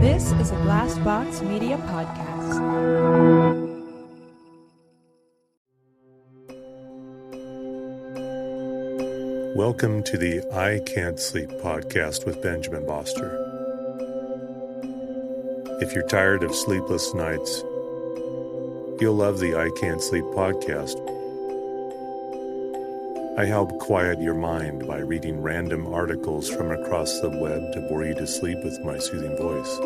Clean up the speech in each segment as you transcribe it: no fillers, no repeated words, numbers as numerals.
This is a Glass Box Media podcast. Welcome to the I Can't Sleep podcast with Benjamin Boster. If you're tired of sleepless nights, you'll love the I Can't Sleep podcast. I help quiet your mind by reading random articles from across the web to bore you to sleep with my soothing voice.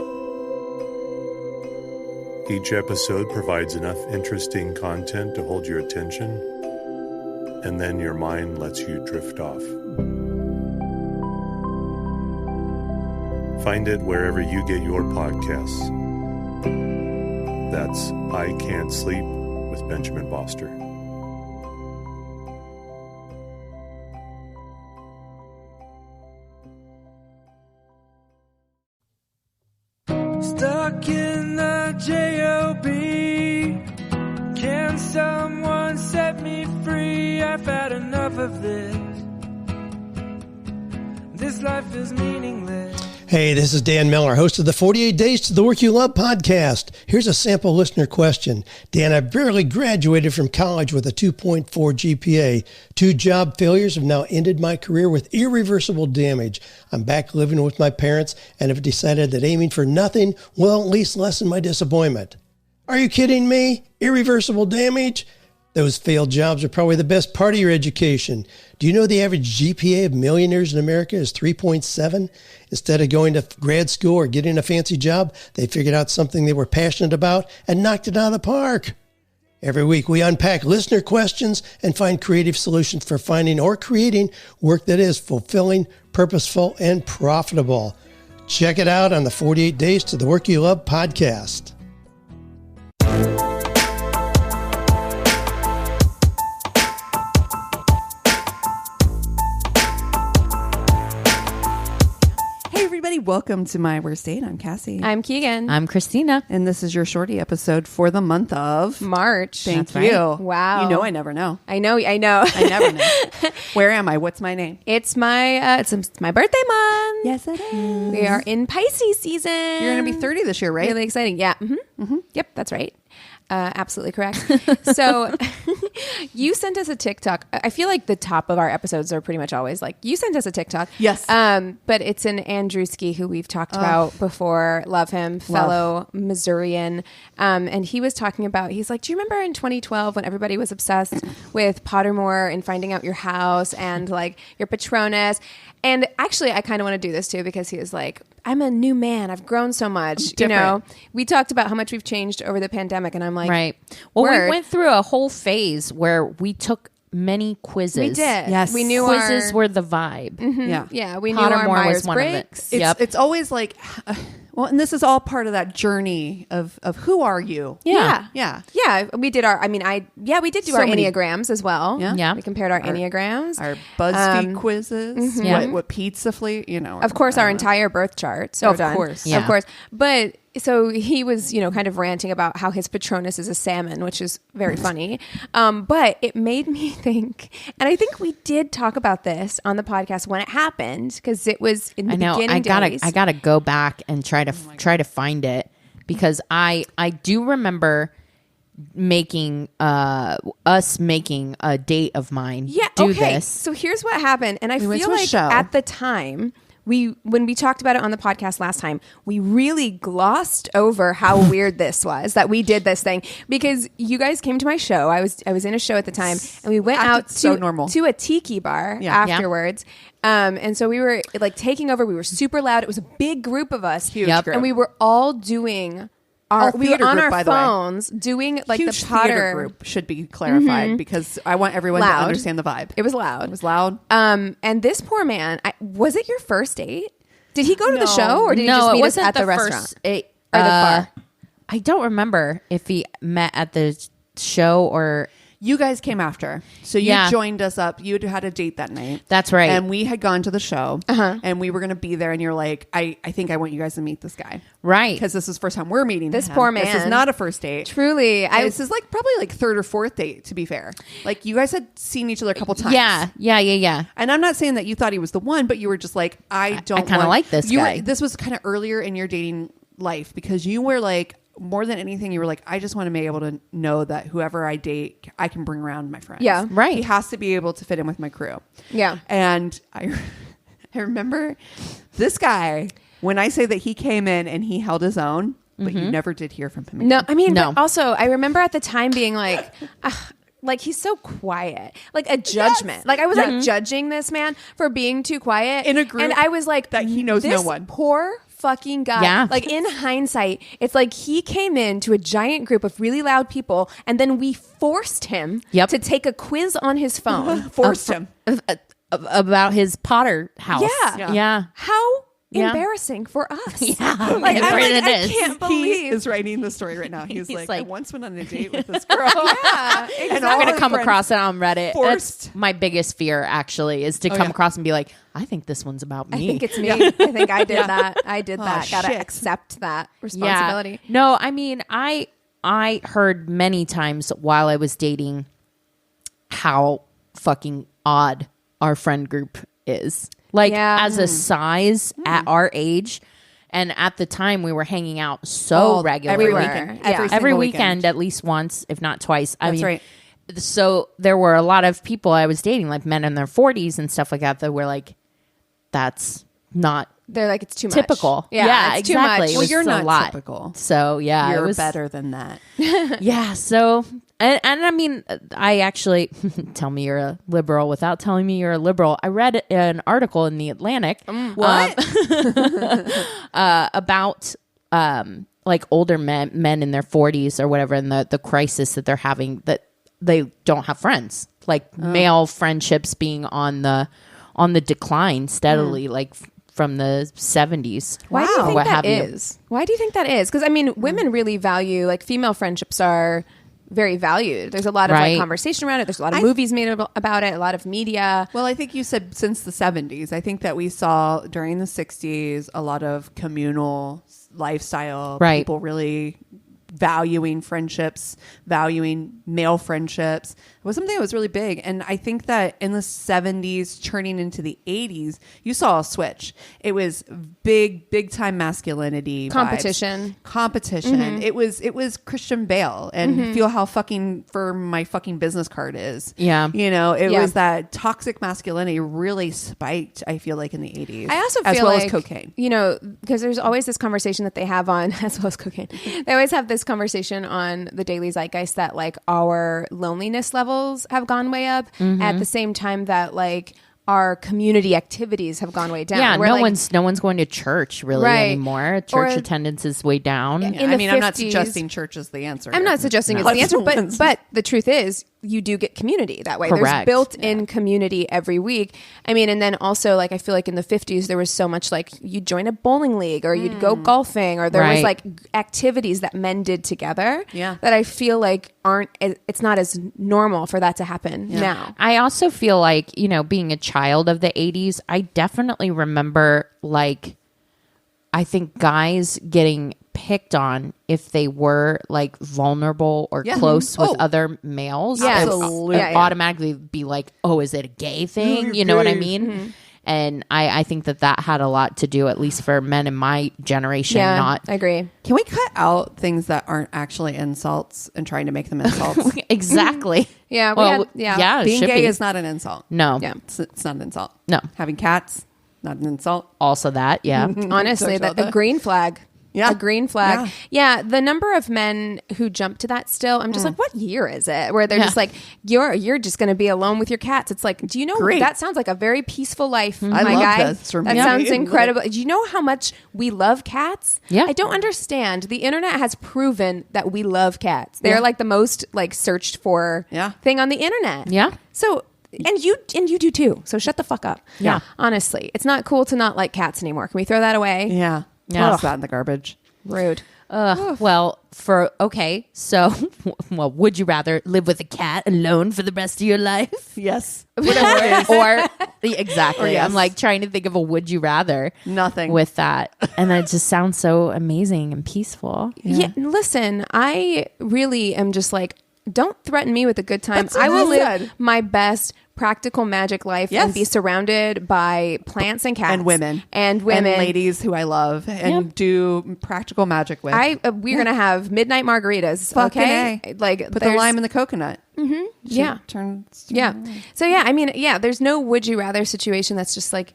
Each episode provides enough interesting content to hold your attention, and then your mind lets you drift off. Find it wherever you get your podcasts. That's I Can't Sleep with Benjamin Boster. Stuck in the J.O.B. Can someone set me free? I've had enough of this. This life is meaningless. Hey, this is Dan Miller, host of the 48 Days to the Work You Love podcast. Here's a sample listener question. Dan, I barely graduated from college with a 2.4 GPA. 2 job failures have now ended my career with irreversible damage. I'm back living with my parents and have decided that aiming for nothing will at least lessen my disappointment. Are you kidding me? Irreversible damage? Those failed jobs are probably the best part of your education. Do you know the average GPA of millionaires in America is 3.7? Instead of going to grad school or getting a fancy job, they figured out something they were passionate about and knocked it out of the park. Every week, we unpack listener questions and find creative solutions for finding or creating work that is fulfilling, purposeful, and profitable. Check it out on the 48 Days to the Work You Love podcast. Welcome to My Worst Date. I'm Cassie. I'm Keegan. I'm Christina. And this is your Shorty episode for the month of March. Thank That's you. Right. Wow. You know I never know. I know. I never know. Where am I? What's my name? It's my my birthday month. Yes, it is. We are in Pisces season. You're going to be 30 this year, right? Really exciting. Yeah. Yep, that's right. Absolutely correct. So you sent us a TikTok. I feel like the top of our episodes are pretty much always like, you sent us a TikTok. Yes. But it's an Andrewski who we've talked about before. Love him. Fellow Missourian. And he was talking about, he's like, do you remember in 2012 when everybody was obsessed with Pottermore and finding out your house and like your Patronus? And actually, I kind of want to do this too, because he was like, I'm a new man. I've grown so much. You know, we talked about how much we've changed over the pandemic. And I'm like, right. Well, we went through a whole phase where we took many quizzes. We did. Yes. We knew quizzes were the vibe. Mm-hmm. Yeah. We knew Pottermore our was one Myers-Briggs. of it. It's always like, well, and this is all part of that journey of who are you? Yeah. We did we did do our Enneagrams as well. Yeah. We compared our Enneagrams. Our BuzzFeed quizzes. What pizza fleet, Of course, our entire birth chart. So of course. Of course. But so he was, kind of ranting about how his Patronus is a salmon, which is very funny. But it made me think, and I think we did talk about this on the podcast when it happened, because it was in the beginning days. I gotta go back and try to find it, because I do remember making us making a date of mine do this. So here's what happened, and I feel like at the time, when we talked about it on the podcast last time, we really glossed over how weird this was, that we did this thing, because you guys came to my show. I was in a show at the time, and we went out to a tiki bar afterwards. And so we were like taking over. We were super loud. It was a big group of us. Huge group. And we were all doing we were on our phones doing like huge the Potter theater group should be clarified, because I want everyone to understand the vibe. It was loud. And this poor man, was it your first date? Did he go to the show, or did he just meet us at the restaurant or the bar? I don't remember if he met at the show or... You guys came after. So you joined us up. You had a date that night. That's right. And we had gone to the show. And we were going to be there. And you're like, I think I want you guys to meet this guy. Right. Because this is the first time we're meeting this him. poor man. This is not a first date. Truly. This is like probably like third or fourth date, to be fair. Like you guys had seen each other a couple times. Yeah. And I'm not saying that you thought he was the one, but you were just like, I kind of like this guy. This was kind of earlier in your dating life because you were like, more than anything, you were like, I just want to be able to know that whoever I date, I can bring around my friends. Yeah. Right. He has to be able to fit in with my crew. Yeah. And I remember this guy, when I say that he came in and he held his own, but you never did hear from him again. No, I mean, No. but also I remember at the time being like he's so quiet, like a judgment. Like I was like judging this man for being too quiet In a group and I was like, that he knows no this one. Poor fucking guy. Yeah. Like in hindsight, it's like he came into a giant group of really loud people, and then we forced him to take a quiz on his phone. Forced him. About his Potter house. Yeah. How Yeah. embarrassing for us. Yeah. Like, I'm like, I can't He believe. is writing the story right now. He's like, I like- once went on a date with this girl. Yeah, And I'm all gonna her come friends across it on Reddit. forced- That's my biggest fear, actually, is to come yeah. across and be like, I think this one's about me. I think it's me. I think I did that. I did that. Gotta shit. accept that responsibility. No, I mean, I heard many times while I was dating how fucking odd our friend group is. Like Yeah. as a size at our age. And at the time we were hanging out so regularly. every were. weekend. Yeah. Every, Every single weekend, at least once, if not twice. I That's mean, right. so there were a lot of people I was dating, like men in their 40s and stuff like that were like, that's not They're like, it's too much. typical. Yeah, it's exactly. too much. It Well, was you're a not lot. typical. So yeah, You're it was better than that. Yeah. So, and I mean, I actually tell me you're a liberal without telling me you're a liberal. I read an article in the Atlantic. What? About like older men in their 40s or whatever, and the crisis that they're having, that they don't have friends, like male friendships being on the decline steadily, like from the 70s. Why do you think What that have you. is? Why do you think that is? Because I mean, women really value, like, female friendships are very valued. There's a lot of Right. like conversation around it. There's a lot of movies made about it. A lot of media. Well, I think you said since the 70s. I think that we saw during the 60s a lot of communal lifestyle. Right. People really valuing friendships, valuing male friendships. It was something that was really big. And I think that in the 70s, turning into the 80s, you saw a switch. It was big time masculinity. Competition. Competition. It was Christian Bale and feel how fucking firm my fucking business card is. Yeah. You know, it Yeah. was that toxic masculinity really spiked, I feel like, in the 80s. I also as feel well like, as cocaine. you know, because there's always this conversation that they have on, as well as cocaine, they always have this conversation on the Daily Zeitgeist that like our loneliness levels have gone way up at the same time that like our community activities have gone way down. Yeah, Where, no like, one's going to church really Right. anymore. Or- Church attendance is way down. in I the mean, I'm not 50s suggesting church is the answer. I'm here. not suggesting it's No. the answer, Ones. but the truth is you do get community that way. There's Correct. built-in community every week. I mean, and then also like I feel like in the 50s there was so much like you'd join a bowling league or you'd go golfing or there was Right. like activities that men did together. Yeah. That I feel like it's not as normal for that to happen now. I also feel like, you know, being a child of the 80s, I definitely remember, like, I think guys getting picked on if they were like vulnerable or close with other males. Yeah. It would Absolutely. Yeah, yeah. automatically be like, oh, is it a gay thing? You know what I mean? And I think that had a lot to do, at least for men in my generation, Yeah, not I agree. Can we cut out things that aren't actually insults and trying to make them insults? exactly. Yeah, we Well, had- yeah. yeah. it Being should gay be. is not an insult. No. Yeah. It's not an insult. No. Having cats, not an insult. Also that, yeah. Honestly, Talked about that a that. green flag. Yeah. A green flag. Yeah. The number of men who jump to that still, I'm just like, what year is it? Where they're just like, you're just going to be alone with your cats. It's like, do you know, Great. that sounds like a very peaceful life, I my love guy. this for That me. sounds Like- incredible. Do you know how much we love cats? Yeah. I don't understand. The internet has proven that we love cats. They're like the most like searched for thing on the internet. Yeah. So and you do too. So shut the fuck up. Yeah. Honestly, it's not cool to not like cats anymore. Can we throw that away? Yeah. Yeah. Toss that in the garbage. Rude. Well, so, well, would you rather live with a cat alone for the rest of your life? Yes. Or exactly. Or yes. I'm like trying to think of a would you rather Nothing. with that. And that just sounds so amazing and peaceful. Yeah. Listen, I really am just like, don't threaten me with a good time. That's what I will I live said. my best practical magic life Yes. and be surrounded by plants and cats and women and ladies who I love and do practical magic with. We're gonna have midnight margaritas. Fucking okay, A. like Put the there's- lime in the coconut. Yeah, yeah. So yeah, I mean, yeah. There's no would you rather situation that's just like.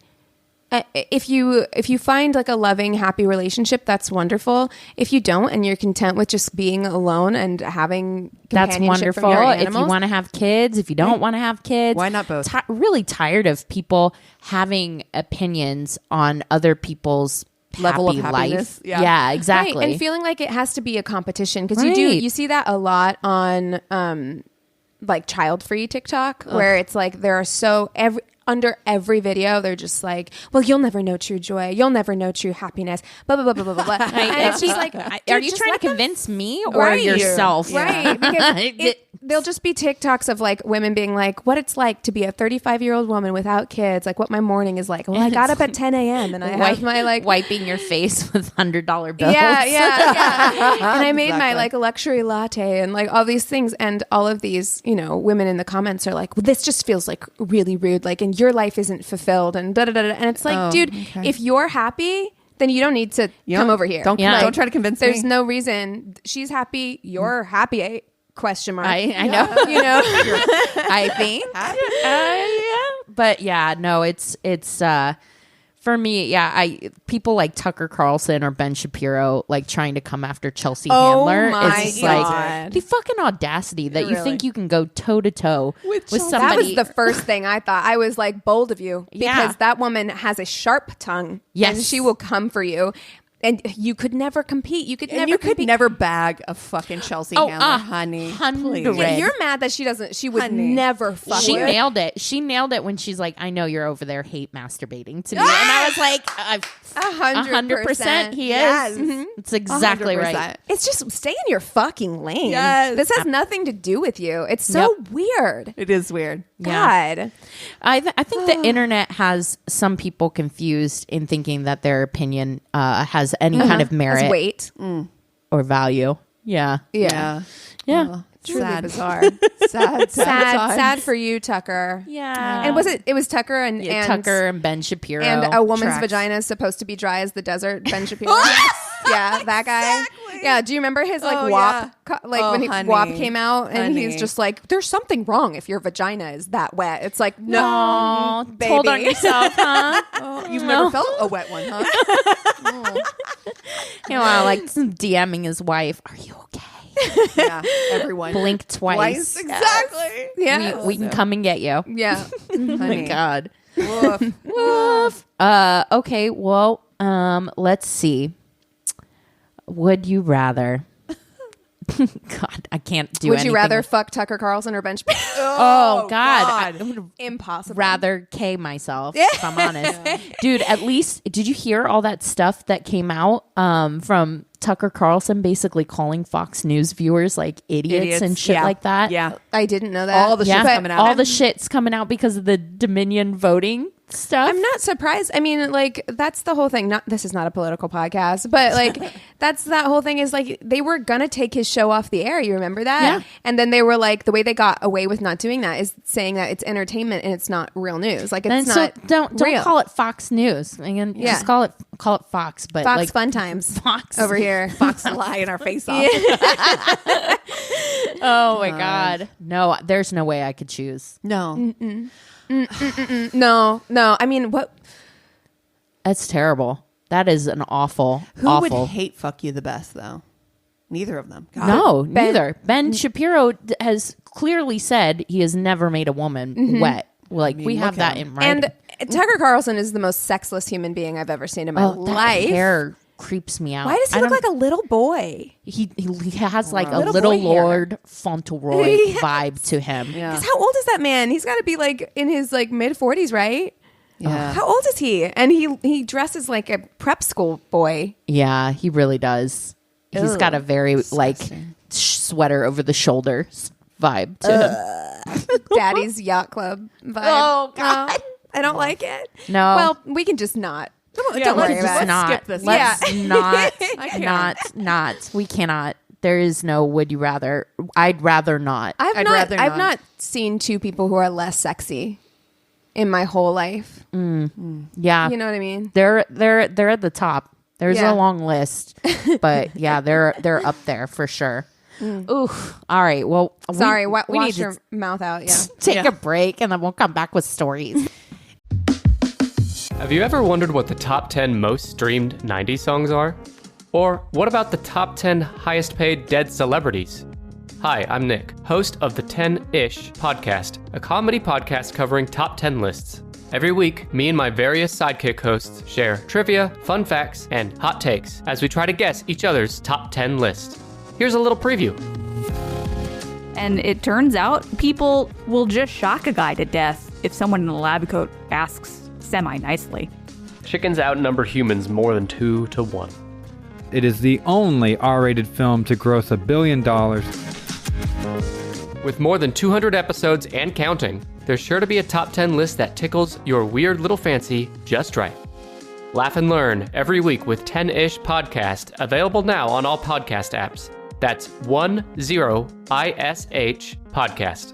If you find like a loving, happy relationship, that's wonderful. If you don't, and you're content with just being alone and having That's companionship from wonderful. your If you animals, want to have kids, if you don't want to have kids, Why not both? Really tired of people having opinions on other people's Level of happy happiness. life. Yeah. Exactly. Right, and feeling like it has to be a competition because Right. you see that a lot on like child free TikTok where it's like there are under every video they're just like, well, you'll never know true joy, you'll never know true happiness, blah blah blah blah blah blah. And it's just like, are you trying to convince me or Right. yourself? Right, because they'll just be TikToks of like women being like, what it's like to be a 35-year-old woman without kids, like what my morning is like. Well, I got up at 10 a.m. and I have my like wiping your face with $100 bills. yeah. And I made my like luxury latte and like all these things, and all of these, women in the comments are like, well, this just feels like really rude, like, and your life isn't fulfilled, and da da da. And it's like, dude, if you're happy, then you don't need to come over here. Don't try to convince me. There's no reason. She's happy. You're happy. Question mark. I know. I think. Yeah. But yeah, no, it's for me, yeah, people like Tucker Carlson or Ben Shapiro like trying to come after Chelsea Handler. My it's God. like the fucking audacity that you think you can go toe to toe with somebody. That was the first thing I thought. I was like, bold of you, because Yeah. that woman has a sharp tongue. Yes. And she will come for you. And you could never compete. You could And never you could compete. never bag a fucking Chelsea Handler, honey. 100. Yeah, you're mad that she would Honey. never fuck She with. nailed it. She nailed it when she's like, I know you're over there hate masturbating to me. And I was like, 100% he is. Yes. It's exactly 100%. right. It's just stay in your fucking lane. Yes. This has nothing to do with you. It's so weird. It is weird. God. I think the internet has some people confused in thinking that their opinion has any kind of merit Has weight. or value. Yeah. Yeah. Yeah. Truly Sad. bizarre. Sad Sad for you, Tucker. Yeah. And it was Tucker and Tucker and Ben Shapiro. and a woman's Tracks. vagina is supposed to be dry as the desert. Ben Shapiro. Yeah, that guy. Exactly. Yeah. Do you remember his like Oh, WAP? yeah. When honey. WAP came out, and he's Honey. just like, "There's something wrong if your vagina is that wet." It's like, no, Aw, baby. told on yourself, huh? You've never felt a wet one, huh? Like DMing his wife. Are you okay? Yeah, everyone. Blink twice. Exactly. Yeah. We can come and get you. Yeah. Oh my God. Woof. Woof. Okay. Well, let's see. Would you rather? God, I can't do. Would you rather anything. fuck Tucker Carlson or Ben Shapiro? Oh God. I would Impossible. rather K myself, if I'm honest. Dude, at least did you hear all that stuff that came out from Tucker Carlson basically calling Fox News viewers like idiots and shit yeah. like that? Yeah. I didn't know that. All the shit's coming out. All the shit's coming out because of the Dominion voting stuff. I'm not surprised. I mean, like, that's the whole thing. This is not a political podcast, but like, that whole thing is like, they were gonna take his show off the air. You remember that? Yeah. And then they were like, the way they got away with not doing that is saying that it's entertainment and it's not real news. Like, it's and not. so don't real. call it Fox News. Again, Yeah. just call it Fox. But Fox like Fun Times Fox over here. Fox lying our face off. Oh my God. No, there's no way I could choose. No. No. I mean, what? That's terrible. That is an awful. Who awful. would hate fuck you the best though? Neither of them. God. No, neither. Ben Shapiro has clearly said he has never made a woman wet. Like we have look that at him. in writing. And Tucker Carlson is the most sexless human being I've ever seen in my that life. hair creeps me out. Why does he I look don't- like a little boy? He has like a Little little boy hair. Lord Fauntleroy vibe to him. Yeah. 'Cause how old is that man? He's got to be like in his like mid 40s, right? Yeah. How old is he? And he dresses like a prep school boy. Yeah, he really does. He's Ugh. got a very like sweater over the shoulders vibe to him. Daddy's Yacht Club vibe. Oh, God. No, I don't like it. No. Well, we can just not. Don't Yeah, worry let's about it. just skip this. Let's Yeah. not, I can't. not. We cannot. There is no would you rather. I'd rather not. I've not seen two people who are less sexy in my whole life. Yeah. You know what I mean? They're at the top. There's a long list. But yeah, they're up there for sure. Ooh. All right. Well, sorry. we Wash need your to mouth out. Yeah. take a break and then we'll come back with stories. Have you ever wondered what the top 10 most streamed 90s songs are? Or what about the top 10 highest paid dead celebrities? Hi, I'm Nick, host of the 10-ish podcast, a comedy podcast covering top 10 lists. Every week, me and my various sidekick hosts share trivia, fun facts, and hot takes as we try to guess each other's top 10 list. Here's a little preview. And it turns out people will just shock a guy to death if someone in a lab coat asks semi-nicely. Chickens outnumber humans more than 2 to 1. It is the only R-rated film to gross $1 billion. With more than 200 episodes and counting, there's sure to be a top 10 list that tickles your weird little fancy just right. Laugh and learn every week with 10-ish podcast, available now on all podcast apps. That's 10-ish podcast.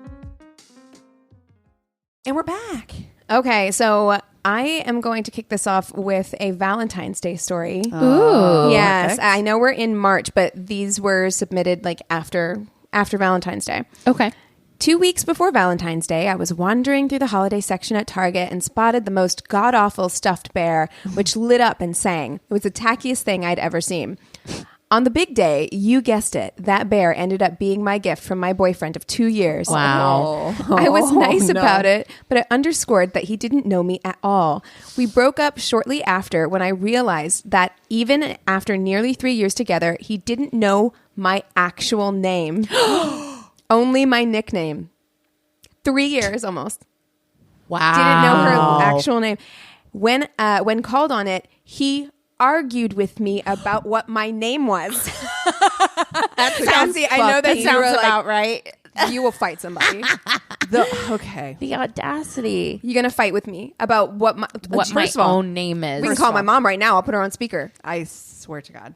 And we're back. Okay, so I am going to kick this off with a Valentine's Day story. Ooh. Yes, perfect. I know we're in March, but these were submitted like after Valentine's Day. Okay. 2 weeks before Valentine's Day, I was wandering through the holiday section at Target and spotted the most god-awful stuffed bear, which lit up and sang. It was the tackiest thing I'd ever seen. On the big day, you guessed it, that bear ended up being my gift from my boyfriend of 2 years. Wow. I was nice about it, but it underscored that he didn't know me at all. We broke up shortly after when I realized that even after nearly 3 years together, he didn't know my actual name. Only my nickname. 3 years almost. Wow. Didn't know her actual name. When called on it, he argued with me about what my name was. Sassy, I know that you sounds were about right. You will fight somebody. Okay. The audacity. You're gonna fight with me about what my What my own name is. We can call my mom right now. I'll put her on speaker. I swear to God.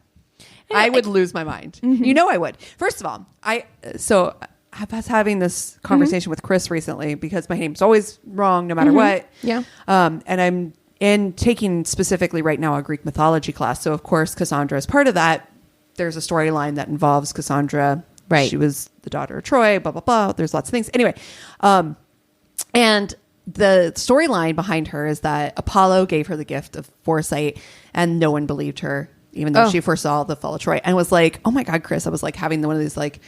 I would lose my mind. You know I would. First of all, I was having this conversation with Chris recently because my name's always wrong no matter what. Yeah. And I'm taking specifically right now a Greek mythology class. So of course Cassandra is part of that. There's a storyline that involves Cassandra. Right. She was the daughter of Troy, blah, blah, blah. There's lots of things. Anyway. And the storyline behind her is that Apollo gave her the gift of foresight and no one believed her, even though she foresaw the fall of Troy, and was like, oh my God, Chris, I was like having one of these like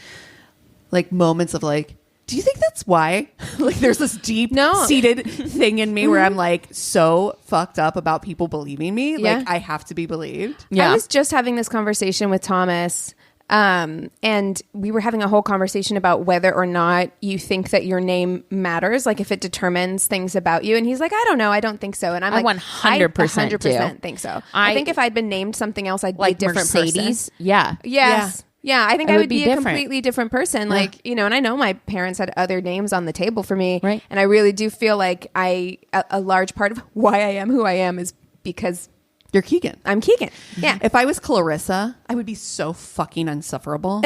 moments of like, do you think that's why? Like there's this deep seated thing in me where I'm like so fucked up about people believing me. Yeah. Like I have to be believed. Yeah. I was just having this conversation with Thomas, and we were having a whole conversation about whether or not you think that your name matters, like if it determines things about you. And he's like, I don't know, I don't think so. And I'm I like, 100% I 100% think so. I think if I'd been named something else, I'd like be a different Mercedes. person. Yeah. Yes. Yeah, I think It I would would be be a different. completely different person. Like, you know, and I know my parents had other names on the table for me. Right. And I really do feel like a large part of why I am who I am is because You're Keegan. I'm Keegan. Yeah. If I was Clarissa, I would be so fucking insufferable.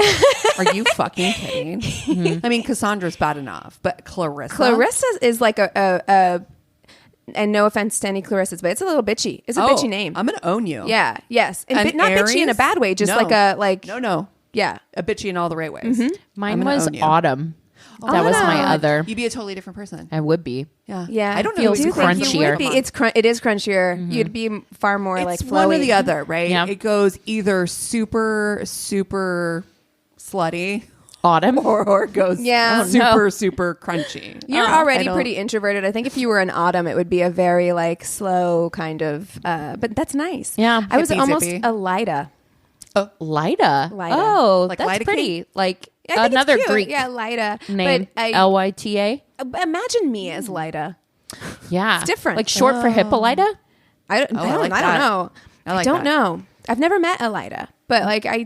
Are you fucking kidding? I mean, Cassandra's bad enough, but Clarissa is like a and no offense to any Clarissas, but it's a little bitchy. It's a bitchy name. I'm gonna own you. Yeah. Yes. And And not bitchy in a Aries? bad way. Just No. No. Yeah. A bitchy in all the right ways. Mine I'm gonna was own you. Autumn. That was my other. You'd be a totally different person. I would be. Yeah. Yeah. I don't know. Feels who's crunchier. You would be. It is crunchier. You'd be far more It's like flowy. one or the other, right? Yeah. It goes either super, super slutty Autumn. or it goes Yeah. super crunchy. You're I already don't- pretty introverted. I think if you were an Autumn, it would be a very like slow kind of. But that's nice. Yeah. I was Hippie almost zippy. a Lida. Lida. Lida. Oh, Like that's Lida pretty. Like I think it's another cute. Greek Yeah, Lida. name. But Lyta. imagine me as Lida. Yeah. It's different. Like short for Hippolyta? I don't like I that. don't know. I like don't that. know. I've never met Elida, but like I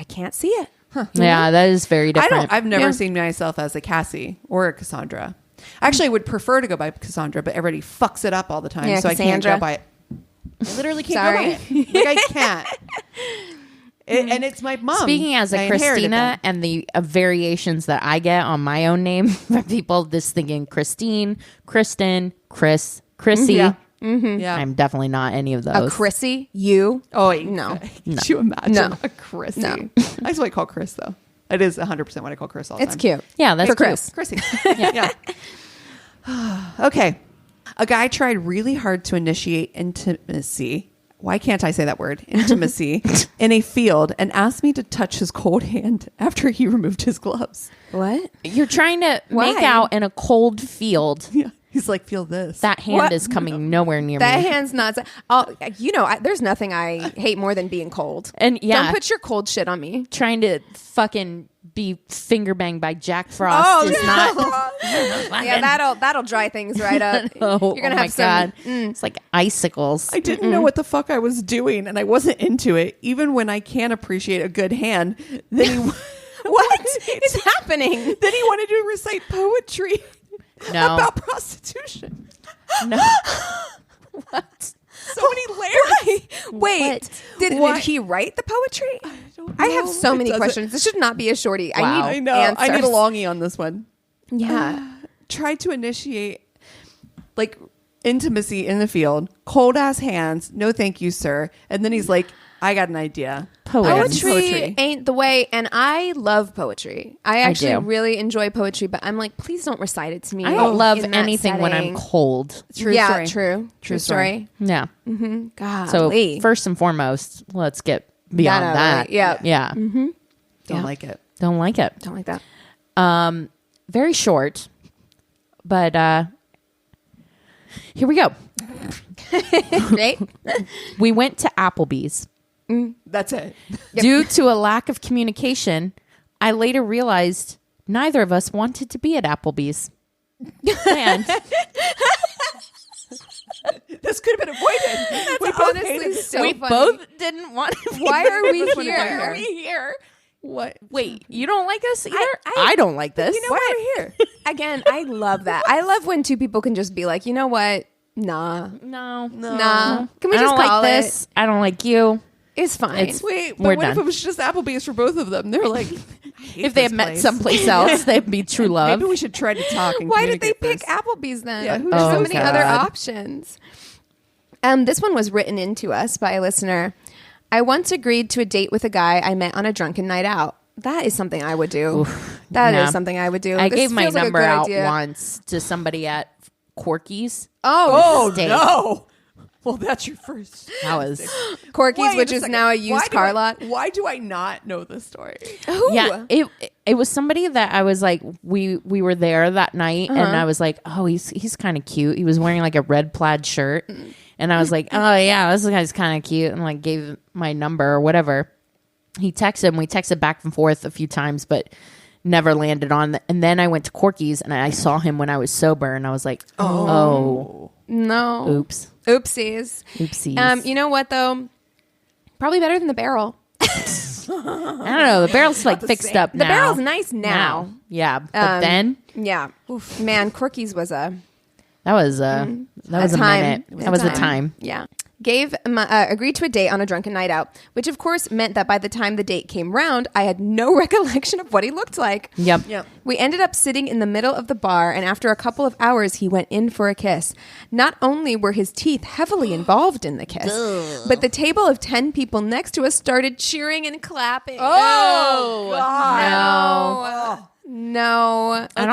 can't see it. Yeah, that is very different. I've never Yeah. seen myself as a Cassie or a Cassandra. Actually, I would prefer to go by Cassandra, but everybody fucks it up all the time, Yeah, so I can't Cassandra. go by it. I literally can't Sorry. go by it. Like I can't. And it's my mom. Speaking as I a inherited Christina them. and the variations that I get on my own name from people just thinking Christine, Kristen, Chris, Chrissy. Yeah. Yeah. I'm definitely not any of those. A Chrissy? You? Oh, No. Could you imagine No. a Chrissy? No. That's what I call Chris, though. It is 100% what I call Chris all the It's time. cute. Yeah, that's For cute. Chris. Chrissy. Yeah. Okay. A guy tried really hard to initiate intimacy. Why can't I say that word? Intimacy in a field and asked me to touch his cold hand after he removed his gloves. What? You're trying to Why? make out in a cold field. Yeah. He's like, feel this. That hand What? is coming nowhere near That me. hand's not. There's nothing I hate more than being cold. And yeah, Don't put your cold shit on me. trying to fucking be finger banged by Jack Frost is not. Yeah, that'll dry things right up. Oh, You're gonna my have some. God. It's like icicles. I didn't know what the fuck I was doing, and I wasn't into it. Even when I can appreciate a good hand, then he What is happening? Then he wanted to recite poetry No. about prostitution. No. What? So many layers. Wait, did he write the poetry? I have so many questions. This should not be a shorty. Wow. I I need know. answers. I need a longie on this one. Yeah. Tried to initiate like intimacy in the field. Cold ass hands. No, thank you, sir. And then he's like, I got an idea. Poetry ain't the way, and I love poetry. I actually do. really enjoy poetry, but I'm like, please don't recite it to me. I don't love in that anything when I'm setting. cold. True Yeah, story. true story. Yeah. God, So first and foremost, let's get beyond That out that. of the way. Yeah. Yeah. Don't like it. Don't like it. Don't like that. Very short, but here we go. Right? We went to Applebee's. That's it. Due to a lack of communication, I later realized neither of us wanted to be at Applebee's. And This could have been avoided. We both honestly hated so we funny. both didn't want to be Why are we Why here? are we here? What? Wait, you don't like us either? I- I don't like this. You know what? Here again, I love that. I love when two people can just be like, you know what? Nah. No. Can we I just don't call like this. I don't like you. It's fine. It's- Wait, but We're what if done. it was just Applebee's for both of them? They were like, If they had met someplace else, they'd be true love. Maybe we should try to talk. And Why did they communicate pick this. Applebee's then? Yeah, who There's so knows? many Oh, other God. options. This one was written into us by a listener. I once agreed to a date with a guy I met on a drunken night out. That is something I would do. That is Yeah. something I would do. I This gave my feels like a number good out idea. once to somebody at Corky's. Oh, Steak. No. Well, that's your first. That was Corky's, Wait which a is second. now a Why used do car I- lot. Why do I not know this story? Who? yeah. It was somebody that I was like, we were there that night, and I was like, oh, he's kind of cute. He was wearing like a red plaid shirt, and I was like, oh yeah, this guy's kind of cute, and like gave my number or whatever. He texted him. We texted back and forth a few times, but never landed on. And then I went to Corky's, and I saw him when I was sober, and I was like, oh, No. oops, Oopsies. oopsies. You know what though? Probably better than the barrel. I don't know. The barrel's like fixed up The now. barrel's nice now. Yeah, but then Yeah. Man, Corky's was a that was a time. minute. That was a time. Yeah. Agreed to a date on a drunken night out, which of course meant that by the time the date came round, I had no recollection of what he looked like. Yep. We ended up sitting in the middle of the bar, and after a couple of hours, he went in for a kiss. Not only were his teeth heavily involved in the kiss, but the table of 10 people next to us started cheering and clapping. Oh, God. No. I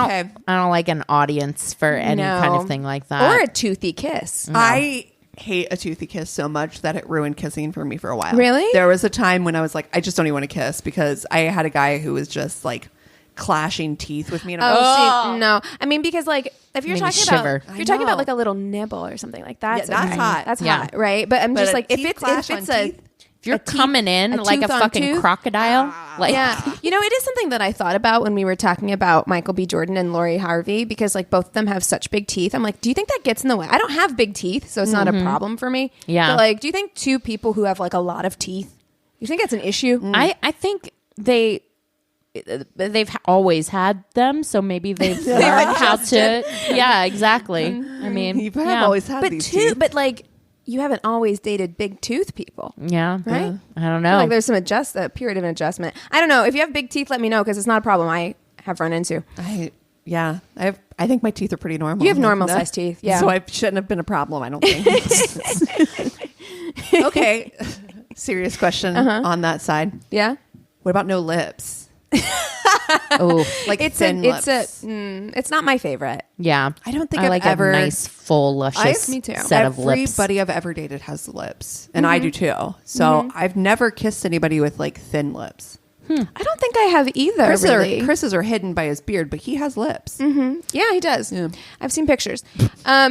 don't like an audience for any kind No. of thing like that. Or a toothy kiss. I hate a toothy kiss so much that it ruined kissing for me for a while. Really? There was a time when I was like, I just don't even want to kiss because I had a guy who was just like clashing teeth with me. And I'm like, See, no. I mean, because like if you're Made me talking about shiver. if you're talking about know. like a little nibble or something like that, Yeah, that's hot. That's Yeah. hot, right? But I'm But just a like if teeth it's clash if it's on a teeth? if you're a teeth- coming in a like a tooth on fucking tooth? crocodile, like yeah, you know, it is something that I thought about when we were talking about Michael B. Jordan and Lori Harvey because like both of them have such big teeth. I'm like, do you think that gets in the way? I don't have big teeth, so it's not a problem for me. Yeah. but like, do you think two people who have like a lot of teeth, you think that's an issue? I think they've always had them, so maybe they've learned how to. Yeah, exactly. I mean, you have yeah. always had But these two, teeth. but like you haven't always dated big tooth people. Yeah. Right? I don't I feel know. like there's a period of an adjustment. I don't know. If you have big teeth, let me know because it's not a problem I have run into. I think my teeth are pretty normal. You have normal sized teeth. Yeah. So I shouldn't have been a problem, I don't think. Okay. Serious question on that side. Yeah. What about no lips? Oh, Like thin lips. It's not my favorite. yeah. I don't think I I've like ever- a nice, full, luscious Me too. set of lips. Everybody I've ever dated has lips, and I do too. So I've never kissed anybody with like thin lips. I don't think I have either. Chris's are hidden by his beard, but he has lips. Yeah, he does. Yeah. I've seen pictures. I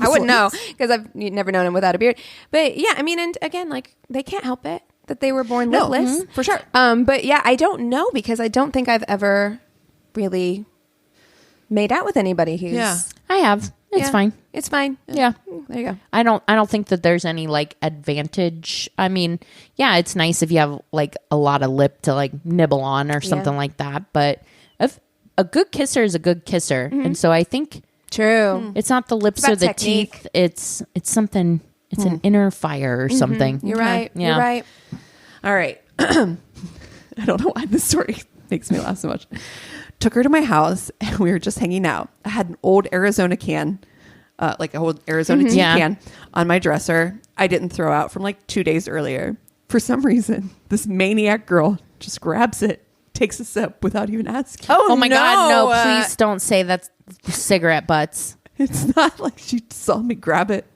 wouldn't know because I've never known him without a beard. But yeah, I mean, and again, like they can't help it that they were born lipless. For sure. But yeah, I don't know because I don't think I've ever really made out with anybody who's. Yeah. I have. It's Yeah. fine. It's fine. Yeah. There you go. I don't think that there's any like advantage. I mean, yeah, it's nice if you have like a lot of lip to like nibble on or something like that. But if a good kisser is a good kisser, and so I think True. it's not the lips about or the technique. teeth. It's something. It's an inner fire or something. You're right. Yeah. You're right. All right. I don't know why this story makes me laugh so much. Took her to my house and we were just hanging out. I had an old Arizona can, like an old Arizona tea Yeah. can on my dresser. I didn't throw out from like 2 days earlier. For some reason, this maniac girl just grabs it, takes a sip without even asking. Oh my God, no, please don't say that's cigarette butts. It's not like she saw me grab it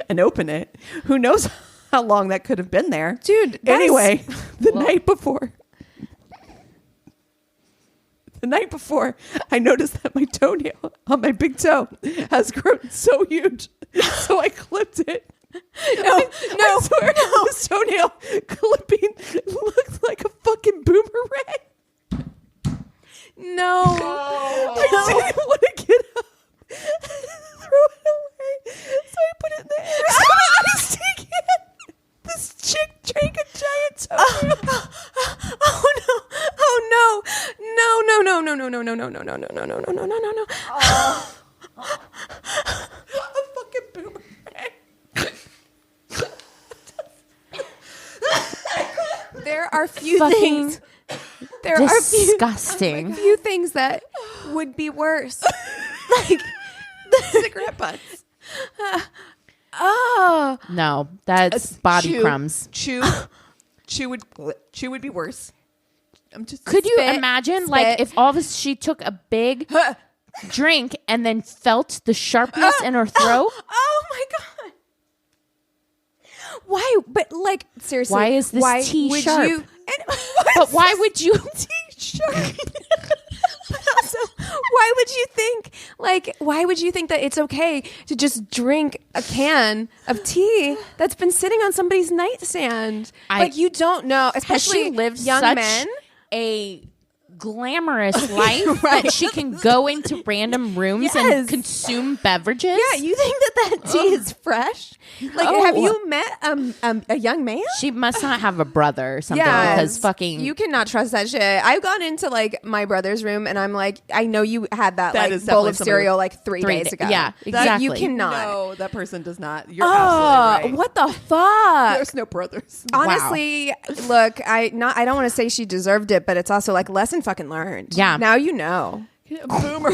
and open it. Who knows how long that could have been there. Dude, Anyway, the night before, I noticed that my toenail on my big toe has grown so huge. So I clipped it. I swear, this toenail clipping looked like a fucking boomerang. No. I didn't want to get up. Throw it away. So I put it in the air. So I was taking it. This chick drank a giant toenail. Oh no! Oh no! No! No! No! No! No! No! No! No! No! No! No! No! No! No! No! No! No! A fucking boomerang. There are few Fucking things. There are disgusting. few things that would be worse. Like Cigarette butts. oh, No, that's body Chew. crumbs. Chew would be worse. I'm just. Could you Spit, imagine, like, if all of us she took a big drink and then felt the sharpness in her throat? oh my god! Why? But like seriously, Why is this tea would sharp? You, But why would you? Also, why would you think why would you think that it's okay to just drink a can of tea that's been sitting on somebody's nightstand? Like you don't know, Has especially she lived young such men. a glamorous life that she can go into random rooms and Yes. consume beverages? Yeah, you think that tea is fresh? Like, No. have you met a young man? She must not have a brother or something Yes. because fucking You cannot trust that shit. I've gone into like my brother's room and I'm like, I know you had that That like is bowl definitely of somebody cereal like 3 3 days ago. yeah, Like, exactly. you cannot. No, that person does not. You're Oh, absolutely right. what the fuck? There's no brothers. Honestly, look, I don't want to say she deserved it, but it's also like lesson fucking learned. Yeah. Now you know. Boomer.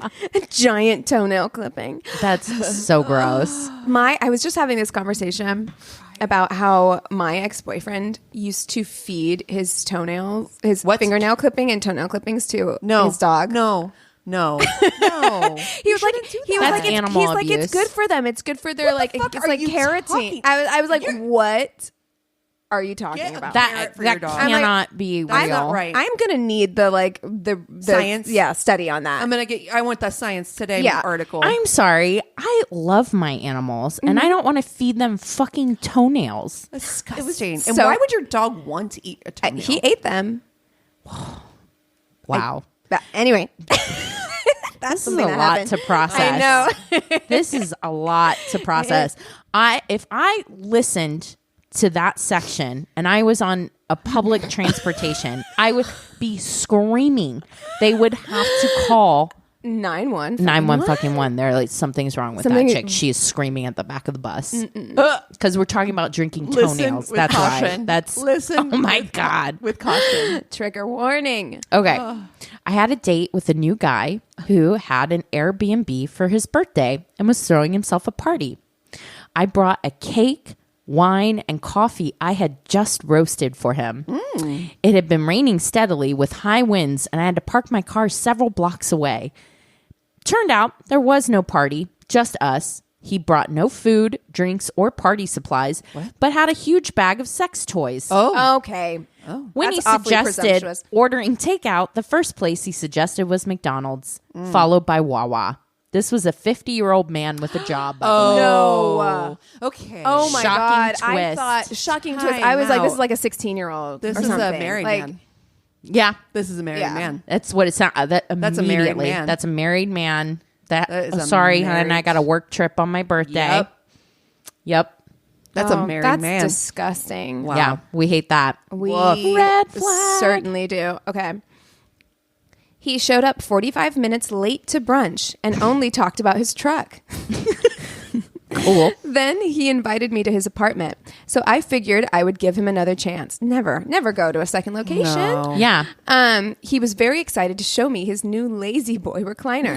A giant toenail clipping. That's so gross. I was just having this conversation about how my ex-boyfriend used to feed his toenails, his fingernail clipping and toenail clippings to his dog. No. He was like, That's animal he's like, abuse. it's good for them. It's good for their like, fuck it's are like you carotene. talking- I was like, what are you talking about? That for your that dog. cannot be real. That's not right. I'm gonna need the Science? study on that. I want the Science Today Yeah. article. I'm sorry. I love my animals, and I don't want to feed them fucking toenails. disgusting. And so- why would your dog want to eat a toenail? He ate them. Wow, But anyway, that's this is a something that lot happened. to process. I know. This is a lot to process. If I listened to that section and I was on a public transportation, I would be screaming. They would have to call 9-1 fucking 1. They're like, something's wrong with Something- that chick. She is screaming at the back of the bus because we're talking about drinking toenails. with That's caution. why. That's Listen. Oh my god. With caution. Trigger warning. Okay. I had a date with a new guy who had an Airbnb for his birthday and was throwing himself a party. I brought a cake, wine, and coffee I had just roasted for him. It had been raining steadily with high winds, and I had to park my car several blocks away. Turned out there was no party, just us. He brought no food, drinks, or party supplies, but had a huge bag of sex toys. Okay. When That's he awfully suggested presumptuous. ordering takeout, the first place he suggested was McDonald's, followed by Wawa. This was a 50-year-old man with a job. No. Okay. Oh my Shocking God. I twist. thought shocking Time twist. I was like, this out. is like a 16-year-old. This or is something. a married like, man. Yeah, This is a married Yeah. man. that's what it sounds. That's a married immediately. man. That's a married man. That is a sorry, hon. married- I got a work trip on my birthday. Yep. That's a married that's man. disgusting. Wow. Yeah, we hate that. We Red flag. certainly do. Okay. He showed up 45 minutes late to brunch and only talked about his truck. Cool. Then he invited me to his apartment. So I figured I would give him another chance. Never go to a second location. No. Yeah. He was very excited to show me his new Lazy Boy recliner,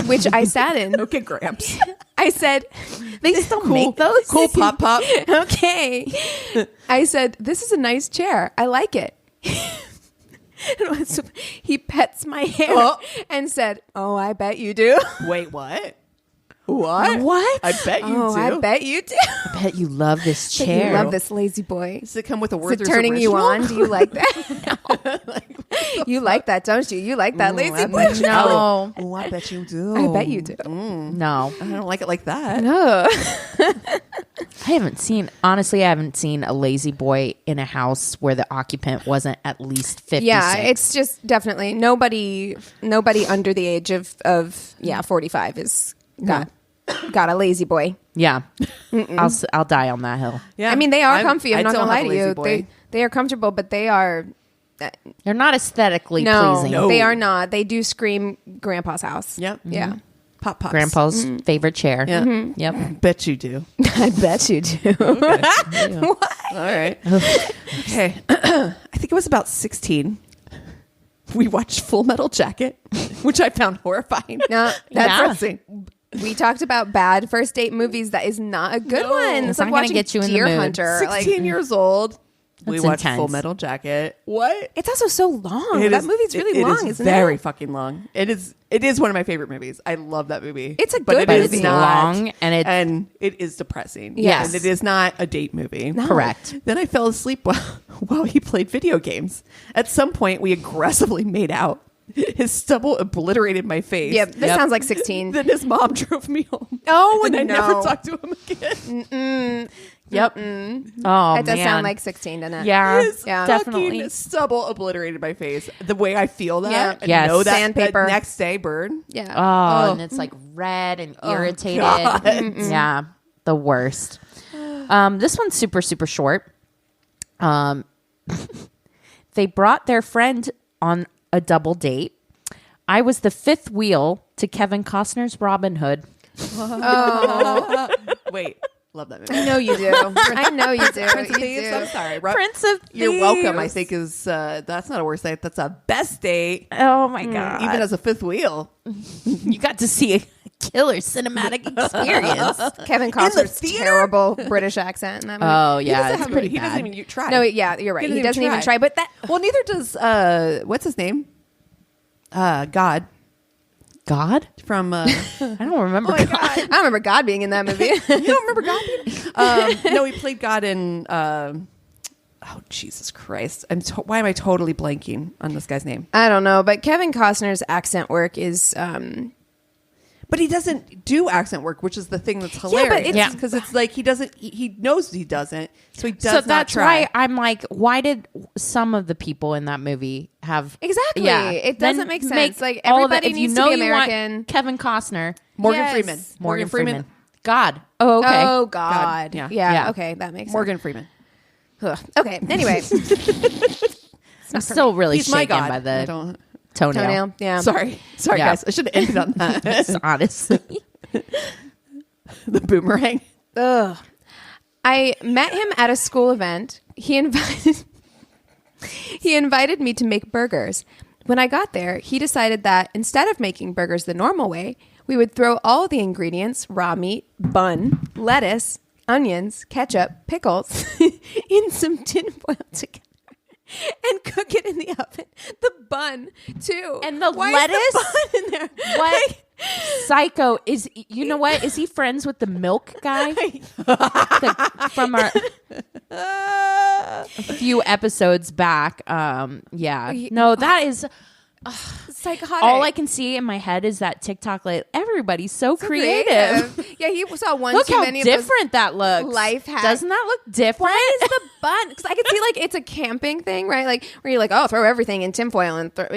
which I sat in. Okay, Gramps. I said, They still make those? Cool pop pop. okay. I said, this is a nice chair. I like it. He pets my hair and said, oh, I bet you do. Wait, what? What? What? I bet you Oh, do. I bet you do. I bet you love this Bet chair. you love this Lazy Boy. Does it come with a Is Werther's it turning you original? on? Do you like that? You like that, don't you? You like that Lazy Boy? No. Oh, I bet you do. I bet you do. No. I don't like it like that. No. I haven't seen a lazy boy in a house where the occupant wasn't at least 56. Yeah, it's just definitely nobody under the age of 45 is got a Lazy Boy. Yeah. I'll die on that hill. Yeah. I mean, they are comfy. I'm I not don't gonna lie have to a Lazy you. Boy. They are comfortable, but they are They're not aesthetically pleasing. No. they are not. They do scream Grandpa's house. Yep. Yeah. Pop pops. Grandpa's favorite chair. Yeah. Yep. Bet you do. I bet you do. All right. Okay. I think it was about 16. We watched Full Metal Jacket, which I found horrifying. No, That's that's we talked about bad first date movies. That is not a good one. It's It's not like gonna watching get you in the Deer mood. Hunter. 16 years old. We That's watched intense. Full Metal Jacket. What? It's also so long. It That is- movie's really it long, is isn't very it? fucking long. It is one of my favorite movies. I love that movie. It's a but good it movie. is It's not- long and it is depressing. Yes. And it is not a date movie. correct. Then I fell asleep while he played video games. At some point, we aggressively made out. His stubble obliterated my face. Yep, this sounds like 16. Then his mom drove me home. Oh, and I never no. talked to him again. Yep. Oh, That does man. sound like 16, doesn't it? Yeah, His definitely. fucking stubble obliterated my face. The way I feel that, Yeah. and Yes. know that Sandpaper. that next day burn. Yeah. Oh, and it's like red and irritated. Yeah, the worst. This one's super, super short. They brought their friend on a double date. I was the fifth wheel to Kevin Costner's Robin Hood. Wait, love that movie. I know you do. I know you do. Prince of You Thieves. do. I'm sorry. Prince of You're Thieves. welcome. I think is that's not a worst date. That's a best date. Oh my god! Even as a fifth wheel. you got to see a killer cinematic experience. Kevin Costner's theater? terrible British accent in that movie. Oh yeah, it's He pretty doesn't bad. even try. No, yeah, you're right. He doesn't even try. But that Well, neither does what's his name? God God? from. I don't remember. God. I don't remember God being in that movie. You don't remember God? No, he played God in. Oh Jesus Christ! Why am I totally blanking on this guy's name? I don't know, but Kevin Costner's accent work is But he doesn't do accent work, which is the thing that's hilarious. it's- Because it's like he doesn't. He knows he doesn't, so he does So not that's try. why I'm like, why did some of the people in that movie have Exactly. It Then doesn't make sense. Like, all of it- everybody if you needs to know be you want American. Kevin Costner, Morgan Yes. Freeman. Morgan Freeman, God. Oh, okay. Oh God. Yeah. Yeah. Okay, that makes Morgan Freeman. sense. Ugh. Okay. Anyway, I'm still really He's my shaken God. by I the don't. Toenail. Yeah. Sorry, Yeah. guys. I should have ended on that. Honestly. The boomerang. Ugh. I met him at a school event. He invited me to make burgers. When I got there, he decided that instead of making burgers the normal way, we would throw all the ingredients, raw meat, bun, lettuce, onions, ketchup, pickles, in some tin foil together and cook it in the oven. The bun, too. And the Why lettuce? is the bun in there? What psycho is? You know what? Is he friends with the milk guy from our a few episodes back? Yeah. No, that is Psychotic. all I can see in my head is that TikTok. Like everybody's so creative. Yeah, he saw one Look too how many of those different that looks. life hacks. Doesn't that look different? Why is the bun? Because I could see like it's a camping thing, right? Like where you're like, oh, throw everything in tinfoil and But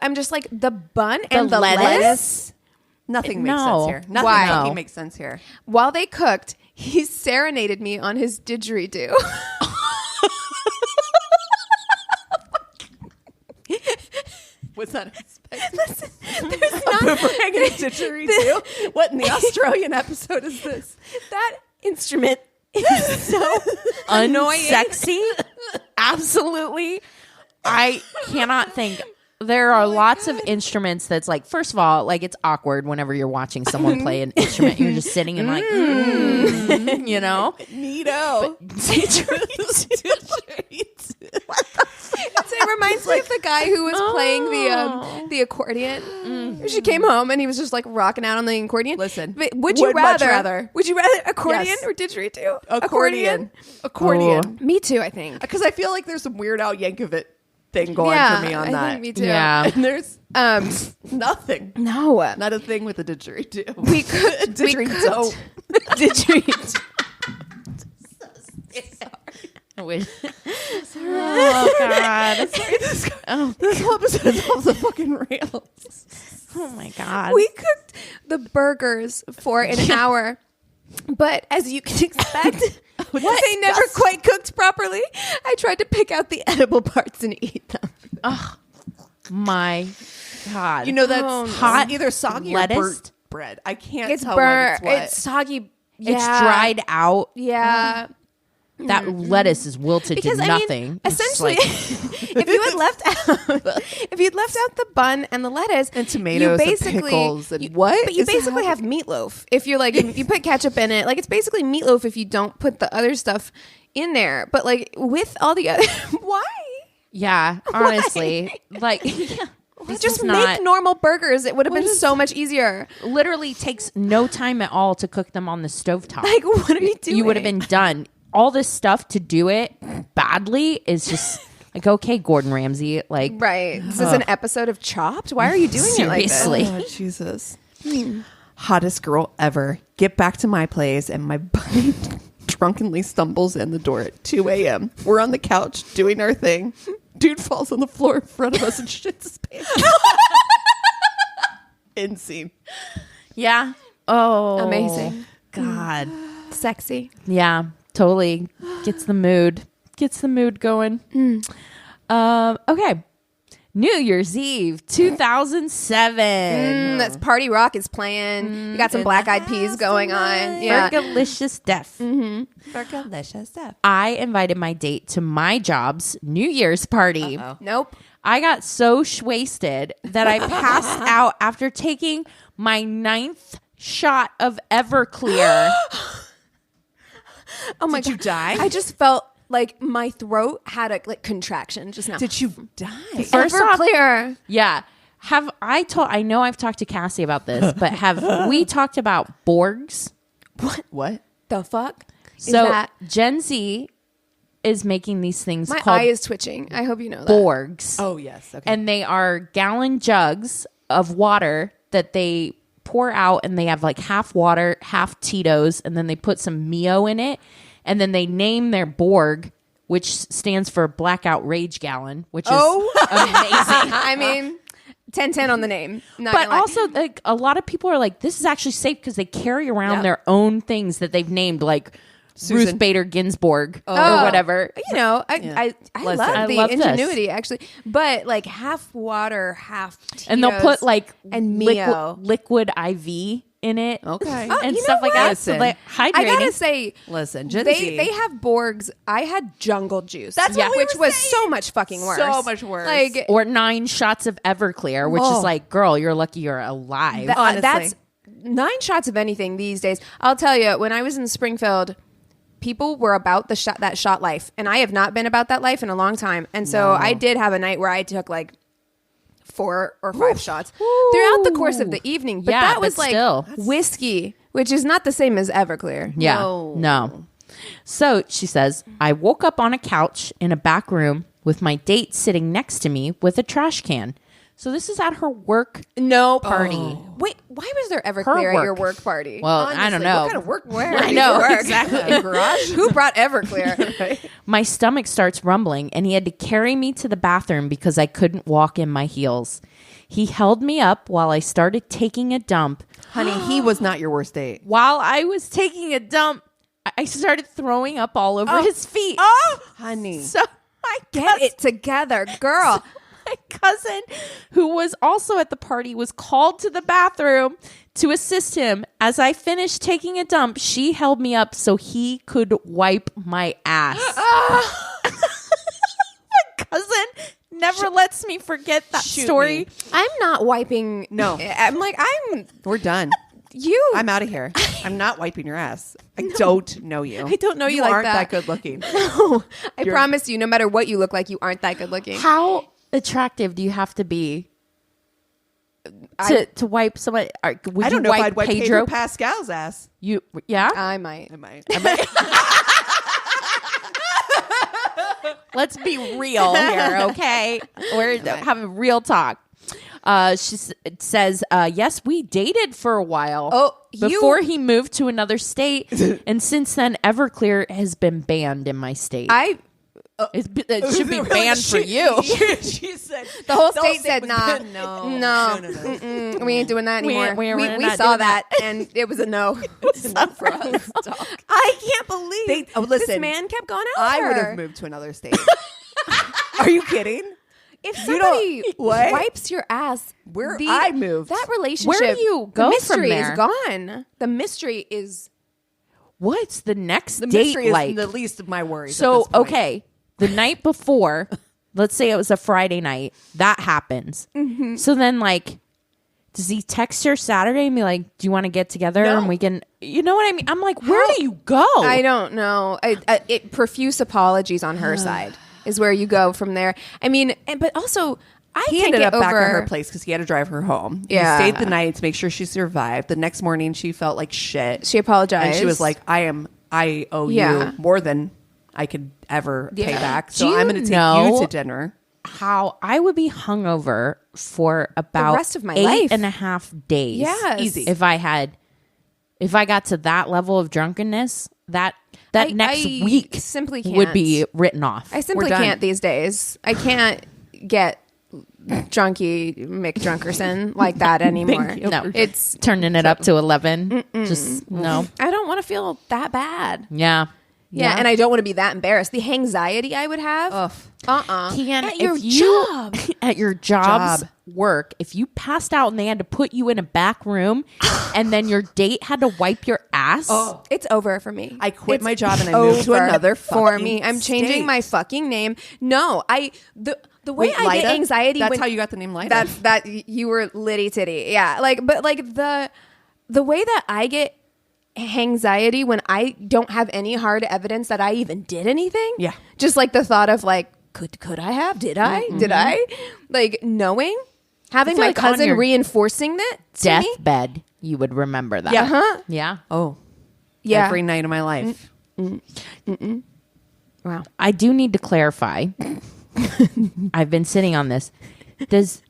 I'm just like the bun and the lettuce. Nothing makes No. sense here. Nothing Why? fucking makes sense here. While they cooked, he serenaded me on his didgeridoo. What's that? Listen, there's A not boomerang and a didgeridoo? What in the Australian episode is this? that instrument is so annoying. Unsexy? Absolutely. I cannot think. There are lots of instruments that's like, first of all, like it's awkward whenever you're watching someone play an instrument. You're just sitting and like, you know? Neato. It reminds me of the guy who was playing the accordion. She came home and he was just like rocking out on the accordion. Listen, but would you would much rather? rather. Would you rather accordion Yes. or didgeridoo? Accordion. Me too. I think. Because I feel like there's some Weird Al Yankovic thing going for me on I that. think me too. Yeah. And there's nothing. No. Not a thing with the didgeridoo. We could. Didgeridoo. Didgeridoo. Oh, God. This whole episode is off the fucking rails. Oh, my God. We cooked the burgers for an hour. But as you can expect, they never quite cooked properly. I tried to pick out the edible parts and eat them. Oh, my God. You know that's hot, either soggy lettuce? or burnt bread. I can't It's tell burnt. when it's what. It's soggy. It's dried out. Yeah. That lettuce is wilted Because to I nothing. mean, It's just essentially, if you had left out the bun and the lettuce And tomatoes you and basically, pickles and you- what? But you Is that basically how- have meatloaf. If you're like you put ketchup in it, like it's basically meatloaf if you don't put the other stuff in there. But like with all the other, why? yeah, honestly, like this Just is make not normal burgers. It would have been so much easier. literally takes no time at all to cook them on the stovetop. Like, what are you doing? You would have been done. All this stuff to do it badly is just like, okay, Gordon Ramsay, like right. This is an episode of Chopped. Why are you doing seriously. it like this? Oh, Jesus. Hottest girl ever. Get back to my place, and my buddy drunkenly stumbles in the door at 2 a.m. We're on the couch doing our thing. Dude falls on the floor in front of us and shits his pants. End scene. Yeah. Oh, Amazing. God. Sexy. Yeah, totally gets the mood going. Okay. New Year's Eve 2007. That's Party Rock is playing. You got some Black Eyed Peas going on. Yeah. Fergalicious stuff. Fergalicious stuff. I invited my date to my job's New Year's party. Nope. I got so wasted that I passed out after taking my 9th shot of Everclear. Oh my Did you God. die? I just felt like my throat had a contraction just now. Did you die? First off- Everclear. Yeah. I know I've talked to Cassie about this, but have we talked about Borgs? What? The fuck? So that? Gen Z is making these things My called eye is twitching. I hope you know that. Borgs. Oh, yes. Okay. And they are gallon jugs of water that they pour out, and they have like half water, half Tito's, and then they put some Mio in it, and then they name their Borg, which stands for Blackout Rage Gallon, which is amazing. I mean, 10-10 on the name. Not But gonna lie. also, like, a lot of people are like, this is actually safe because they carry around their own things that they've named, like Ruth Bader Ginsburg or whatever. You know, I Listen, love the love this. ingenuity actually, but like half water, half Tito's And they'll put like and Mio. liquid IV in it. Okay. And you stuff know like that. what? So like hydrating. I gotta say, Listen, Gen they Z. have Borgs. I had jungle juice. That's what we which were was saying. so much fucking worse. So much worse. Like or 9 shots of Everclear, which is like, girl, you're lucky you're alive. Honestly. that's 9 shots of anything these days. I'll tell you, when I was in Springfield, people were about that shot life, and I have not been about that life in a long time. And so I did have a night where I took like 4 or 5 shots throughout the course of the evening. But Yeah, that was but like still. whiskey, which is not the same as Everclear. Yeah. No. No. So she says, I woke up on a couch in a back room with my date sitting next to me with a trash can. So this is at her work party. Wait, why was there Everclear at your work party? Well, I don't know. What kind of work? Where? I did know, you work? exactly. Garage? Who brought Everclear? My stomach starts rumbling, and he had to carry me to the bathroom because I couldn't walk in my heels. He held me up while I started taking a dump. Honey, he was not your worst date. While I was taking a dump, I started throwing up all over his feet. Honey. So I Get it together, girl. My cousin, who was also at the party, was called to the bathroom to assist him. As I finished taking a dump, she held me up so he could wipe my ass. My cousin never lets me forget that story. me. I'm not wiping. No. I'm like, We're done. you. I'm out of here. I'm not wiping your ass. I don't know you. I don't know you like aren't that. good looking. No, I promise you, no matter what you look like, you aren't that good looking. How attractive do you have to be to wipe somebody? Would I don't you know if wipe I'd wipe Pedro Pascal's ass. You yeah? I might. I might. Let's be real here, okay? We're having real talk. She says, yes, we dated for a while. Oh, before he moved to another state, and since then, Everclear has been banned in my state. It should be banned for you. She said The whole state said, was nah, good. no, we ain't doing that anymore. we're We not saw doing that, and it was a no. It's not for us. I can't believe this listen, man kept going out I with would her. have moved to another state. Are you kidding? If You somebody don't- what? wipes your ass, Where I moved. that relationship, Where do you go the from mystery there? is gone. The mystery is What's the next The date mystery like? is the least of my worries. at So, this point. okay, the night before, let's say it was a Friday night, that happens. Mm-hmm. So then, like, does he text her Saturday and be like, do you want to get together and we can, you know what I mean? I'm like, where do you go? I don't know. Profuse apologies on her side is where you go from there. I mean, but also I He can't ended get up back over at her place because he had to drive her home. Yeah. He stayed the night to make sure she survived. The next morning, she felt like shit. She apologized. And she was like, I owe Yeah. you more than I could ever pay back. So Do you I'm going to take know- you to dinner. How I would be hungover for about rest of my 8.5 days. Yes. Easy. If I got to that level of drunkenness, that next I week simply would can't. be written off. I simply done. can't these days. I can't get drunky Mick Drunkerson like that anymore. No. It's Turning it up to 11. Just no. I don't want to feel that bad. Yeah. Yeah, and I don't want to be that embarrassed. The anxiety I would have. Can At your if you, job. at your job's work, if you passed out and they had to put you in a back room and then your date had to wipe your ass, It's over for me. I quit It's my job and I moved to over another for fucking me. I'm changing state. my fucking name. No, the way Wait, I get Lida? anxiety. That's when, how you got the name Lida. That you were litty titty. Yeah, but the way that I get anxiety when I don't have any hard evidence that I even did anything. Yeah. Just like the thought of like, could I have? Did I? Did I? Like knowing, having feel my like on cousin your reinforcing that to me. deathbed, you would remember that. Yeah. Uh-huh. Yeah. Oh, Yeah. every night of my life. Wow. I do need to clarify. I've been sitting on this. Does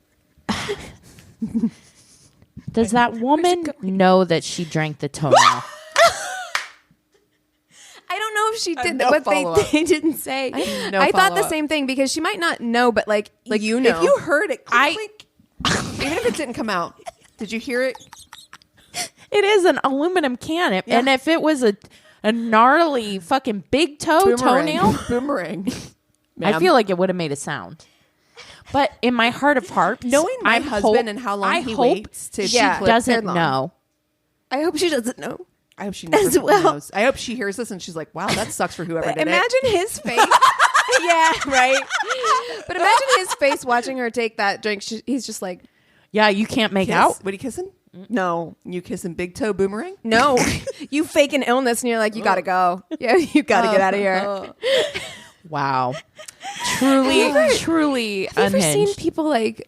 that woman know that she drank the toenail? I don't know if she did no what follow-up. they didn't say. no I thought the follow-up. same thing because she might not know, but like you know. If you heard it, click, even if it didn't come out, did you hear it? It is an aluminum can. And if it was A gnarly fucking big toe toenail. Boomerang. I feel like it would have made a sound. But in my heart of hearts, knowing my husband and how long he waits to she doesn't know. I hope she doesn't know. I hope she never knows. I hope she hears this and she's like, wow, that sucks for whoever did it. Imagine his face. Yeah, right. But imagine his face watching her take that drink. He's just like, yeah, you can't make out. What are you kissing? No. You kissing big toe boomerang? No. You fake an illness and you're like, you got to go. Yeah, you got to get out of here. Wow. Truly Have you ever unhinged. seen people like,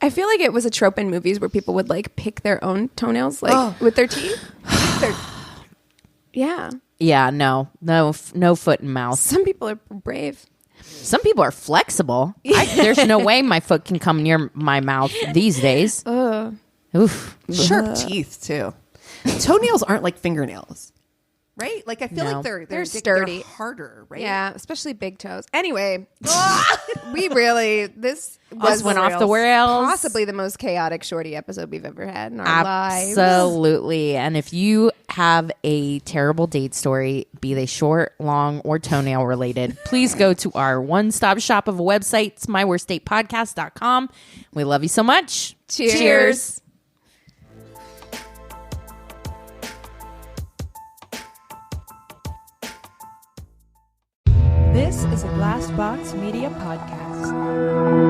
I feel like it was a trope in movies where people would like pick their own toenails like with their teeth. Yeah. Yeah, no foot and mouth. Some people are brave. Some people are flexible. There's no way my foot can come near my mouth these days. Oof. Sharp teeth too. Toenails aren't like fingernails, right? Like I feel like they're sturdy, they're harder, right? Yeah, especially big toes. Anyway, this went off the rails. Possibly the most chaotic Shorty episode we've ever had in our lives. Absolutely. And if you have a terrible date story, be they short, long, or toenail related, please go to our one-stop shop of a website. It's myworstdatepodcast.com. We love you so much. Cheers. This is a Glass Box Media Podcast.